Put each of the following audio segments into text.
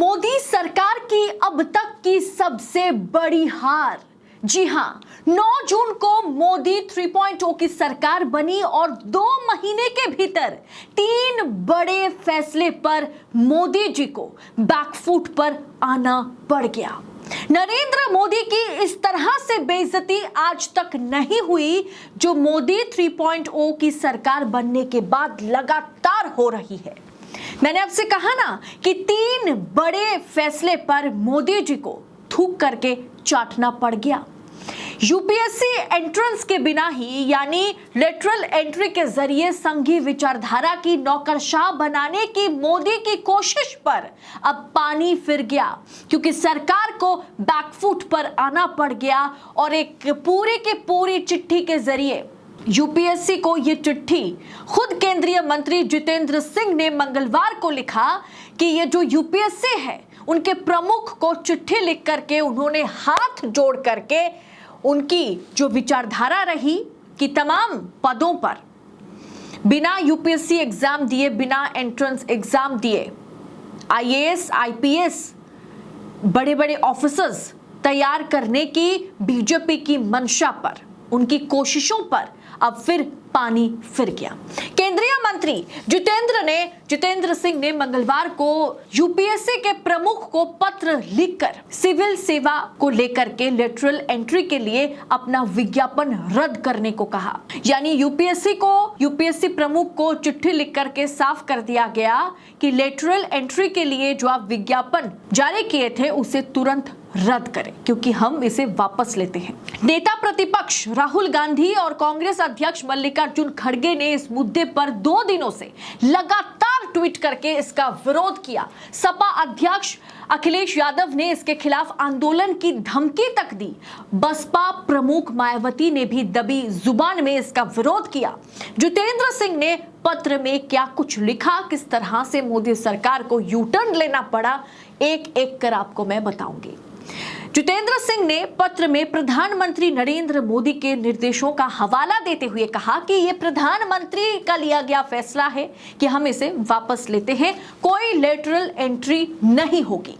मोदी सरकार की अब तक की सबसे बड़ी हार। जी हां, 9 जून को मोदी 3.0 की सरकार बनी और 2 महीने के भीतर 3 बड़े फैसले पर मोदी जी को बैकफुट पर आना पड़ गया। नरेंद्र मोदी की इस तरह से बेइज्जती आज तक नहीं हुई जो मोदी 3.0 की सरकार बनने के बाद लगातार हो रही है। मैंने आपसे कहा ना कि 3 बड़े फैसले पर मोदी जी को थूक करके चाटना पड़ गया। यूपीएससी एंट्रेंस के बिना ही यानी लेटरल एंट्री के जरिए संघी विचारधारा की नौकरशाह बनाने की मोदी की कोशिश पर अब पानी फिर गया, क्योंकि सरकार को बैकफुट पर आना पड़ गया और एक पूरी की पूरी चिट्ठी के जरिए यूपीएससी को ये चिट्ठी खुद केंद्रीय मंत्री जितेंद्र सिंह ने मंगलवार को लिखा कि ये जो यूपीएससी है उनके प्रमुख को चिट्ठी लिख करके उन्होंने हाथ जोड़ करके उनकी जो विचारधारा रही कि तमाम पदों पर बिना यूपीएससी एग्जाम दिए, बिना एंट्रेंस एग्जाम दिए आईएएस, आईपीएस, बड़े बड़े ऑफिसर्स तैयार करने की बीजेपी की मंशा पर, उनकी कोशिशों पर अब फिर पानी फिर गया। केंद्रीय मंत्री जितेंद्र सिंह ने मंगलवार को यूपीएससी के प्रमुख को पत्र लिखकर सिविल सेवा को लेकर के लेटरल एंट्री के लिए अपना विज्ञापन रद्द करने को कहा। यानी यूपीएससी प्रमुख को चिट्ठी लिख करके साफ कर दिया गया कि लेटरल एंट्री के लिए जो आप विज्ञापन जारी किए थे उसे तुरंत रद्द करें, क्योंकि हम इसे वापस लेते हैं। नेता प्रतिपक्ष राहुल गांधी और कांग्रेस अध्यक्ष मल्लिकार्जुन खड़गे ने इस मुद्दे पर 2 दिनों से लगातार ट्वीट करके इसका विरोध किया। सपा अध्यक्ष अखिलेश यादव ने इसके खिलाफ आंदोलन की धमकी तक दी। बसपा प्रमुख मायावती ने भी दबी जुबान में इसका विरोध किया। जितेंद्र सिंह ने पत्र में क्या कुछ लिखा, किस तरह से मोदी सरकार को यू टर्न लेना पड़ा, एक एक कर आपको मैं बताऊंगी। जितेंद्र सिंह ने पत्र में प्रधानमंत्री नरेंद्र मोदी के निर्देशों का हवाला देते हुए कहा कि यह प्रधानमंत्री का लिया गया फैसला है कि हम इसे वापस लेते हैं, कोई लेटरल एंट्री नहीं होगी।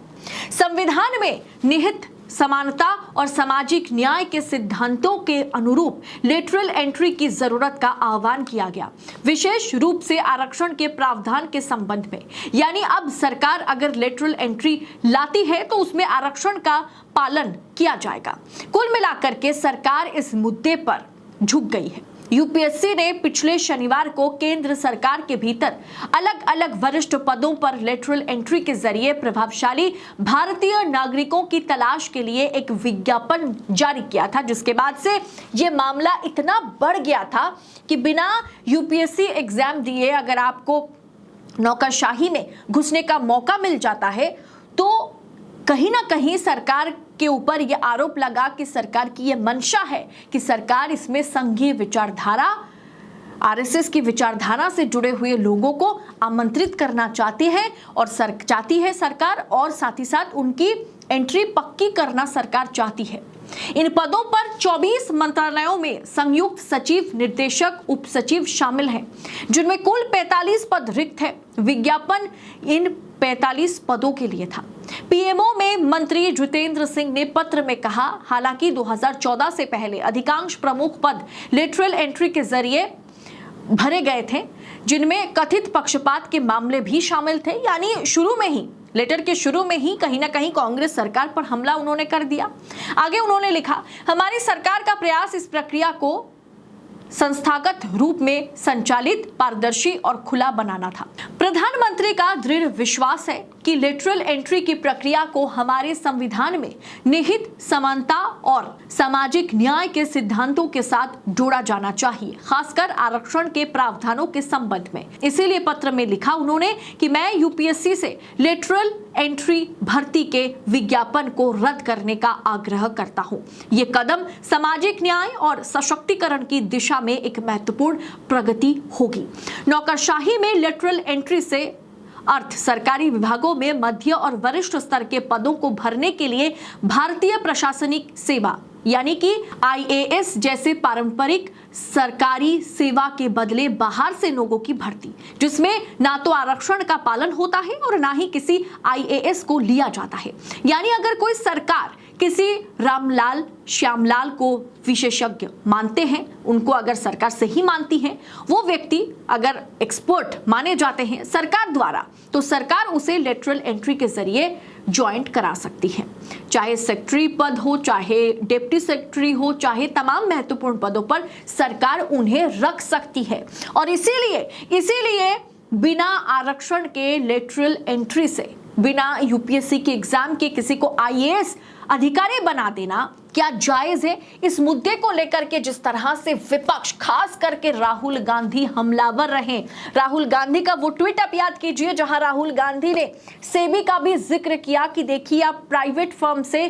संविधान में निहित समानता और सामाजिक न्याय के सिद्धांतों के अनुरूप लेटरल एंट्री की जरूरत का आह्वान किया गया, विशेष रूप से आरक्षण के प्रावधान के संबंध में। यानी अब सरकार अगर लेटरल एंट्री लाती है तो उसमें आरक्षण का पालन किया जाएगा। कुल मिलाकर के सरकार इस मुद्दे पर झुक गई है। यूपीएससी ने पिछले शनिवार को केंद्र सरकार के भीतर अलग अलग वरिष्ठ पदों पर लेटरल एंट्री के जरिए प्रभावशाली भारतीय नागरिकों की तलाश के लिए एक विज्ञापन जारी किया था, जिसके बाद से यह मामला इतना बढ़ गया था कि बिना यूपीएससी एग्जाम दिए अगर आपको नौकरशाही में घुसने का मौका मिल जाता है तो कहीं ना कहीं सरकार के ऊपर यह आरोप लगा कि सरकार की यह मंशा है कि सरकार इसमें संघीय विचारधारा, आरएसएस की विचारधारा से जुड़े हुए लोगों को आमंत्रित करना चाहती है और चाहती है सरकार, और साथ ही साथ उनकी एंट्री पक्की करना सरकार चाहती है। इन पदों पर 24 मंत्रालयों में संयुक्त सचिव, निदेशक, उप सचिव शामिल हैं, जिनमें कुल 45 पद रिक्त हैं। विज्ञापन इन 45 पदों के लिए था। पीएमओ में मंत्री जितेंद्र सिंह ने पत्र में कहा, हालांकि 2014 से पहले अधिकांश प्रमुख पद लेटरल एंट्री के जरिए भरे गए थे, जिनमें कथित पक्षपात के मामले भी शामिल थे। यानी शुरू में ही, लेटर के शुरू में ही कहीं ना कहीं कांग्रेस सरकार पर हमला उन्होंने कर दिया। आगे उन्होंने लिखा, हमारी सरकार का प्रयास इस प्रक्रिया को संस्थागत रूप में संचालित, पारदर्शी और खुला बनाना था। प्रधानमंत्री का दृढ़ विश्वास है कि लेटरल एंट्री की प्रक्रिया को हमारे संविधान में निहित समानता और सामाजिक न्याय के सिद्धांतों के साथ जोड़ा जाना चाहिए, खासकर आरक्षण के प्रावधानों के संबंध में। इसीलिए पत्र में लिखा उन्होंने कि मैं यूपीएससी से लेटरल एंट्री भर्ती के विज्ञापन को रद्द करने का आग्रह करता हूं। ये कदम सामाजिक न्याय और सशक्तिकरण की दिशा में एक महत्वपूर्ण प्रगति होगी। नौकरशाही में लेटरल एंट्री से अर्थ सरकारी विभागों में मध्य और वरिष्ठ स्तर के पदों को भरने के लिए भारतीय प्रशासनिक सेवा यानी कि आईएएस जैसे पारंपरिक सरकारी सेवा के बदले बाहर से लोगों की भर्ती, जिसमें ना तो आरक्षण का पालन होता है और ना ही किसी आईएएस को लिया जाता है। यानी अगर कोई सरकार किसी रामलाल श्यामलाल को विशेषज्ञ मानते हैं, उनको अगर सरकार सही मानती है, वो व्यक्ति अगर एक्सपर्ट माने जाते हैं सरकार द्वारा, तो सरकार उसे लेटरल एंट्री के जरिए ज्वाइंट करा सकती है। चाहे सेक्रेटरी पद हो, चाहे डिप्टी सेक्रेटरी हो, चाहे तमाम महत्वपूर्ण पदों पर सरकार उन्हें रख सकती है। और इसीलिए बिना आरक्षण के लेटरल एंट्री से, बिना यूपीएससी के एग्जाम के किसी को आईएएस अधिकारी बना देना क्या जायज है? इस मुद्दे को लेकर के जिस तरह से विपक्ष, खास करके राहुल गांधी हमलावर रहे। राहुल गांधी का वो ट्वीट आप याद कीजिए जहां राहुल गांधी ने सेबी का भी जिक्र किया कि देखिए, आप प्राइवेट फर्म से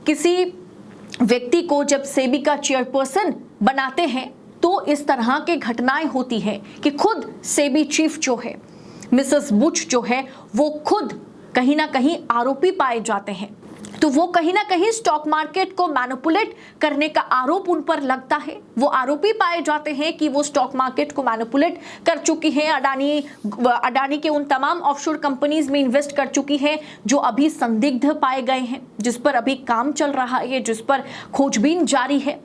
किसी व्यक्ति को जब सेबी का चेयरपर्सन बनाते हैं तो इस तरह की घटनाएं होती है कि खुद सेबी चीफ जो है, मिसेस बुच जो है, वो खुद कहीं ना कहीं आरोपी पाए जाते हैं। तो वो कहीं ना कहीं स्टॉक मार्केट को मैनिपुलेट करने का आरोप उन पर लगता है। वो आरोपी पाए जाते हैं कि वो स्टॉक मार्केट को मैनिपुलेट कर चुकी है, अडानी के उन तमाम ऑफशोर कंपनीज में इन्वेस्ट कर चुकी है जो अभी संदिग्ध पाए गए हैं, जिस पर अभी काम चल रहा है, जिस पर खोजबीन जारी है।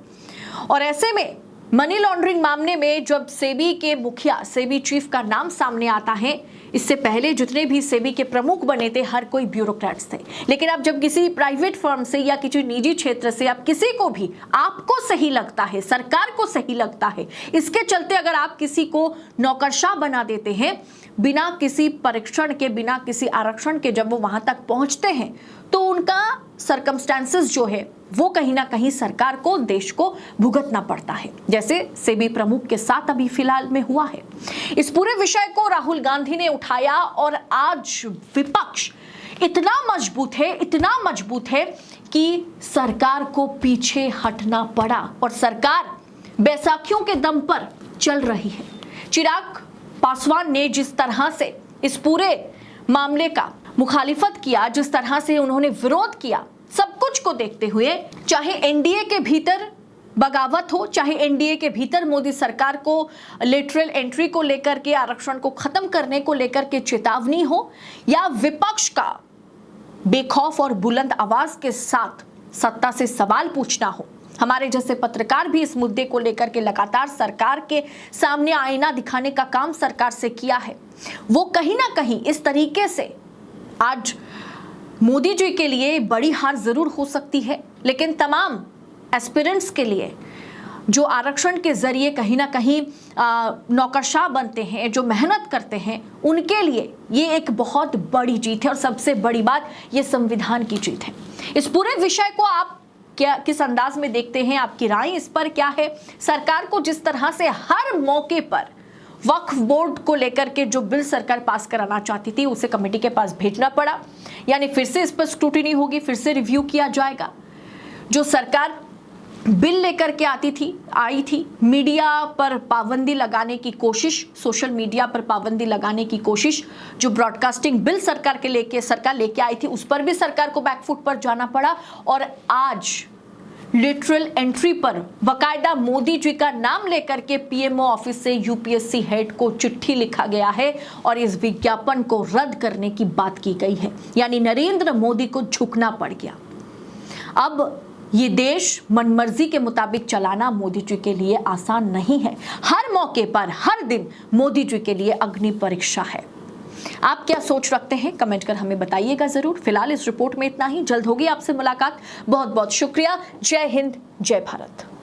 और ऐसे में मनी लॉन्ड्रिंग मामले में जब सेबी के मुखिया, सेबी चीफ का नाम सामने आता है, इससे पहले जितने भी सेबी के प्रमुख बने थे हर कोई ब्यूरोक्रेट्स थे, लेकिन अब जब किसी प्राइवेट फर्म से या किसी निजी क्षेत्र से आप किसी को भी, आपको सही लगता है, सरकार को सही लगता है, इसके चलते अगर आप किसी को नौकरशाह बना देते हैं बिना किसी परीक्षण के, बिना किसी आरक्षण के, जब वो वहां तक पहुंचते हैं तो उनका सर्कमस्टेंसेस जो है वो कहीं ना कहीं सरकार को, देश को भुगतना पड़ता है, जैसे सेबी प्रमुख के साथ अभी फिलहाल में हुआ है। इस पूरे विषय को राहुल गांधी ने उठाया और आज विपक्ष इतना मजबूत है कि सरकार को पीछे हटना पड़ा और सरकार बैसाखियों के दम पर चल रही है। चिराग पासवान ने जिस तरह से इस पूरे मामले का मुखालिफत किया, जिस तरह से उन्होंने विरोध किया, सब कुछ को देखते हुए, चाहे एनडीए के भीतर बगावत हो, चाहे एनडीए के भीतर मोदी सरकार को लेटरल एंट्री को लेकर के, आरक्षण को खत्म करने को लेकर के चेतावनी हो, या विपक्ष का बेखौफ और बुलंद आवाज के साथ सत्ता से सवाल पूछना हो, हमारे जैसे पत्रकार भी इस मुद्दे को लेकर के लगातार सरकार के सामने आईना दिखाने का काम सरकार से किया है। वो कहीं ना कहीं इस तरीके से आज मोदी जी के लिए बड़ी हार जरूर हो सकती है, लेकिन तमाम एस्पिरेंट्स के लिए जो आरक्षण के जरिए कहीं ना कहीं नौकरशाह बनते हैं, जो मेहनत करते हैं, उनके लिए ये एक बहुत बड़ी जीत है। और सबसे बड़ी बात, ये संविधान की जीत है। इस पूरे विषय को आप किस अंदाज में देखते हैं? आपकी राय इस पर क्या है? सरकार को जिस तरह से हर मौके पर वक्फ बोर्ड को लेकर के जो बिल सरकार पास कराना चाहती थी उसे कमेटी के पास भेजना पड़ा, यानी फिर से इस पर स्क्रूटिनी होगी, फिर से रिव्यू किया जाएगा। जो सरकार बिल लेकर के आई थी, मीडिया पर पाबंदी लगाने की कोशिश, सोशल मीडिया पर पाबंदी लगाने की कोशिश, जो ब्रॉडकास्टिंग बिल सरकार लेके आई थी, उस पर भी सरकार को बैकफुट पर जाना पड़ा। और आज लिटरल एंट्री पर बकायदा मोदी जी का नाम लेकर के पीएमओ ऑफिस से यूपीएससी हेड को चिट्ठी लिखा गया है और इस विज्ञापन को रद्द करने की बात की गई है, यानी नरेंद्र मोदी को झुकना पड़ गया। अब ये देश मनमर्जी के मुताबिक चलाना मोदी जी के लिए आसान नहीं है। हर मौके पर, हर दिन मोदी जी के लिए अग्नि परीक्षा है। आप क्या सोच रखते हैं? कमेंट कर हमें बताइएगा जरूर। फिलहाल इस रिपोर्ट में इतना ही, जल्द होगी आपसे मुलाकात। बहुत बहुत शुक्रिया। जय हिंद, जय भारत।